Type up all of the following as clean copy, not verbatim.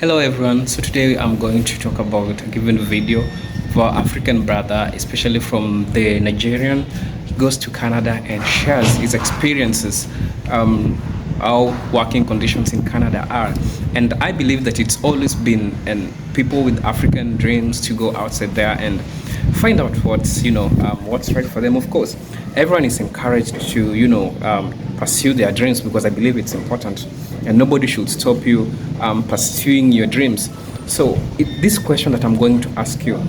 Hello everyone, so today I'm going to talk about a given video of our African brother, especially from the Nigerian. He goes to Canada and shares his experiences, how working conditions in Canada are. And I believe that it's always been and people with African dreams to go outside there and find out what's right for them. Of course, everyone is encouraged to pursue their dreams because I believe it's important, and nobody should stop you pursuing your dreams. So this question that I'm going to ask you: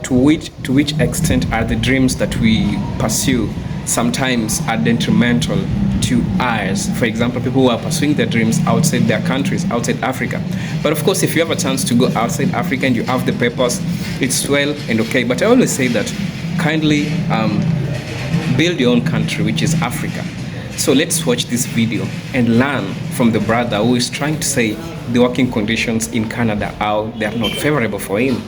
to which extent are the dreams that we pursue sometimes are detrimental to ours? For example, people who are pursuing their dreams outside their countries, outside Africa. But of course, if you have a chance to go outside Africa and you have the papers, it's well and okay. But I always say that kindly build your own country, which is Africa. So let's watch this video and learn from the brother who is trying to say the working conditions in Canada, how they are not favorable for him.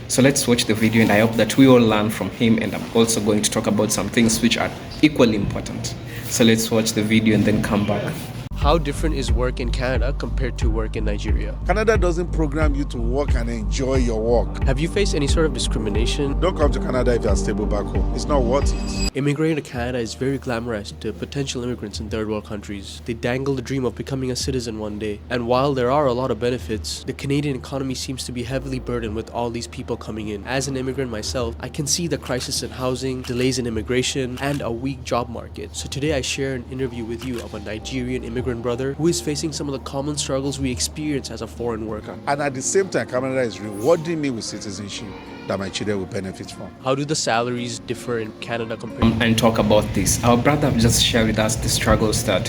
So let's watch the video, and I hope that we all learn from him, and I'm also going to talk about some things which are equally important. So let's watch the video and then come back. How different is work in Canada compared to work in Nigeria? Canada doesn't program you to work and enjoy your work. Have you faced any sort of discrimination? Don't come to Canada if you are stable back home. It's not worth it. Immigrating to Canada is very glamorized to potential immigrants in third world countries. They dangle the dream of becoming a citizen one day. And while there are a lot of benefits, the Canadian economy seems to be heavily burdened with all these people coming in. As an immigrant myself, I can see the crisis in housing, delays in immigration, and a weak job market. So today I share an interview with you of a Nigerian immigrant brother who is facing some of the common struggles we experience as a foreign worker. And at the same time, Canada is rewarding me with citizenship that my children will benefit from. How do the salaries differ in Canada compared And talk about this. Our brother just shared with us the struggles that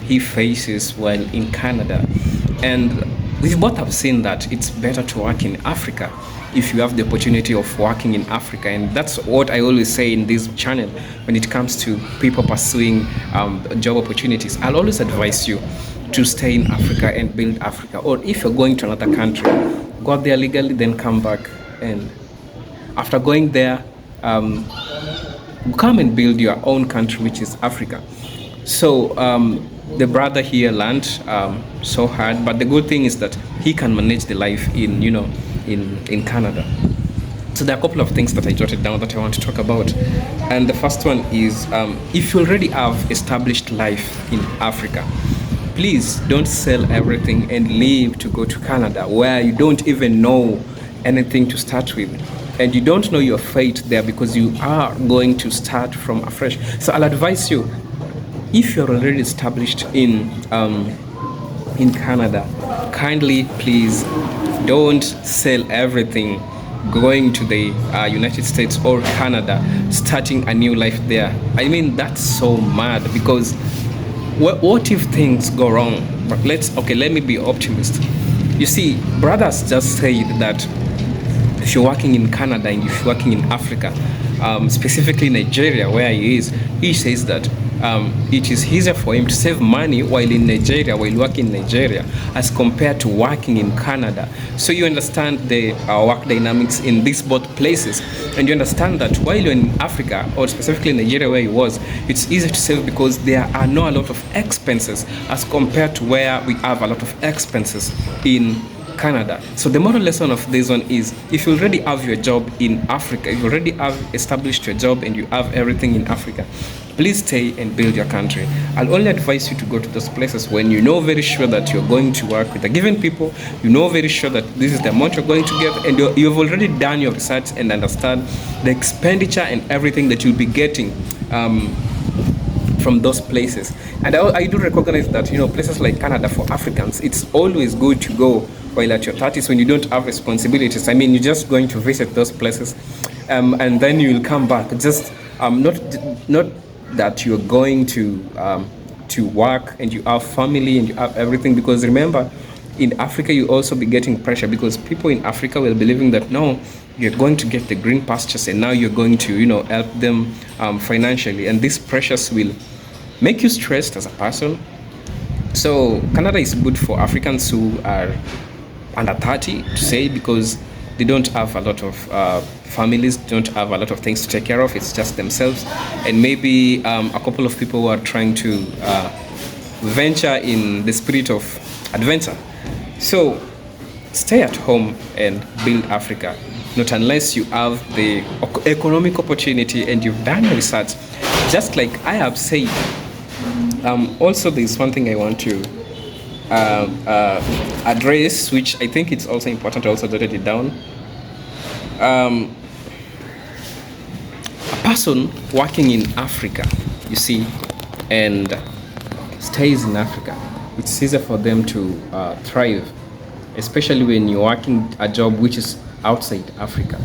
he faces while in Canada. And we both have seen that it's better to work in Africa if you have the opportunity of working in Africa. And that's what I always say in this channel when it comes to people pursuing job opportunities. I'll always advise you to stay in Africa and build Africa. Or if you're going to another country, go out there legally, then come back. And after going there, come and build your own country, which is Africa. So the brother here learned so hard, but the good thing is that he can manage the life in Canada. So there are a couple of things that I jotted down that I want to talk about. And the first one is, if you already have established life in Africa, please don't sell everything and leave to go to Canada, where you don't even know anything to start with, and you don't know your fate there because you are going to start from afresh. So I'll advise you, if you're already established in Canada, kindly please don't sell everything going to the United States or Canada, starting a new life there. I mean, that's so mad, because what if things go wrong? But let me be optimist. You see, brothers just say that if you're working in Canada and if you're working in Africa, specifically Nigeria, where he is, he says that it is easier for him to save money while in Nigeria, while working in Nigeria, as compared to working in Canada. So you understand the work dynamics in these both places, and you understand that while you're in Africa, or specifically Nigeria where he was, it's easier to save because there are not a lot of expenses as compared to where we have a lot of expenses in Canada. So the moral lesson of this one is, if you already have your job in Africa, if you already have established your job and you have everything in Africa, please stay and build your country. I'll only advise you to go to those places when you know very sure that you're going to work with the given people, you know very sure that this is the amount you're going to get, and you've already done your research and understand the expenditure and everything that you'll be getting from those places. And I do recognize that places like Canada for Africans, it's always good to go while at your 30s, when you don't have responsibilities. I mean, you're just going to visit those places, and then you'll come back. Just not that you're going to work and you have family and you have everything, because remember, in Africa you also be getting pressure, because people in Africa will be believing that no, you're going to get the green pastures and now you're going to help them financially, and these pressures will make you stressed as a person. So Canada is good for Africans who are under 30, to say, because they don't have a lot of families, don't have a lot of things to take care of. It's just themselves, and maybe a couple of people who are trying to venture in the spirit of adventure. So stay at home and build Africa. Not unless you have the economic opportunity and you've done research. Just like I have said, also there's one thing I want to address, which I think it's also important. I also jotted it down. A person working in Africa, you see, and stays in Africa, it's easier for them to thrive, especially when you're working a job which is outside Africa.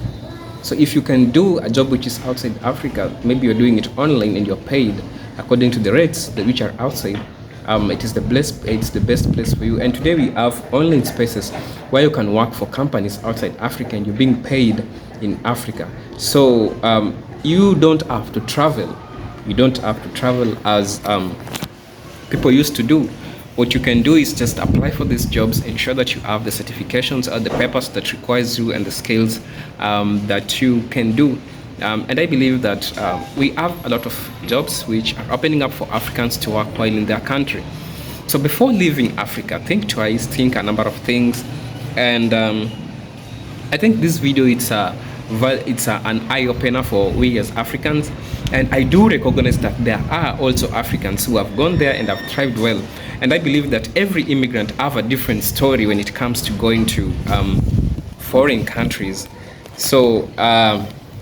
So if you can do a job which is outside Africa, maybe you're doing it online and you're paid according to the rates which are outside, it's the best place for you. And today we have online spaces where you can work for companies outside Africa and you're being paid in Africa. So you don't have to travel. You don't have to travel as people used to do. What you can do is just apply for these jobs, ensure that you have the certifications or the papers that requires you and the skills that you can do. And I believe that we have a lot of jobs which are opening up for Africans to work while in their country. So before leaving Africa, think twice, think a number of things. And I think this video, it's an eye-opener for we as Africans. And I do recognize that there are also Africans who have gone there and have thrived well. And I believe that every immigrant have a different story when it comes to going to foreign countries. So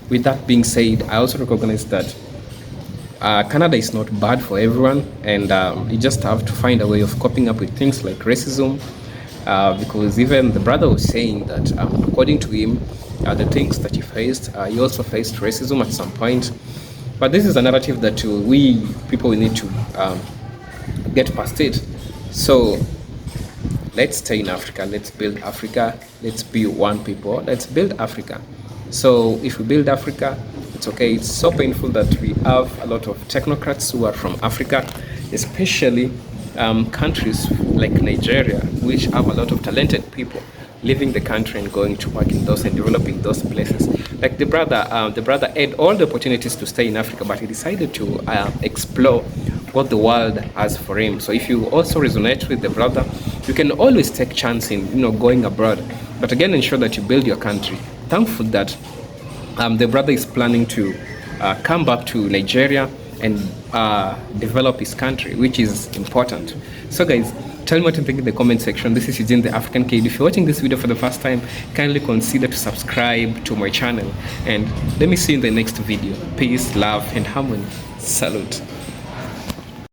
with that being said, I also recognize that Canada is not bad for everyone, and you just have to find a way of coping up with things like racism, because even the brother was saying that according to him, the things that he faced, he also faced racism at some point. But this is a narrative that we people need to get past it. So let's stay in Africa, let's build Africa, let's be one people, let's build Africa. So if we build Africa, it's okay. It's so painful that we have a lot of technocrats who are from Africa, especially countries like Nigeria, which have a lot of talented people leaving the country and going to work in those and developing those places. Like the brother had all the opportunities to stay in Africa, but he decided to explore what the world has for him. So if you also resonate with the brother, you can always take chance in going abroad, but again ensure that you build your country. Thankful that the brother is planning to come back to Nigeria and develop his country, which is important. So guys, tell me what you think in the comment section. This is Eugene, the African Kid. If you're watching this video for the first time, kindly consider to subscribe to my channel, and let me see you in the next video. Peace, love and harmony. Salute.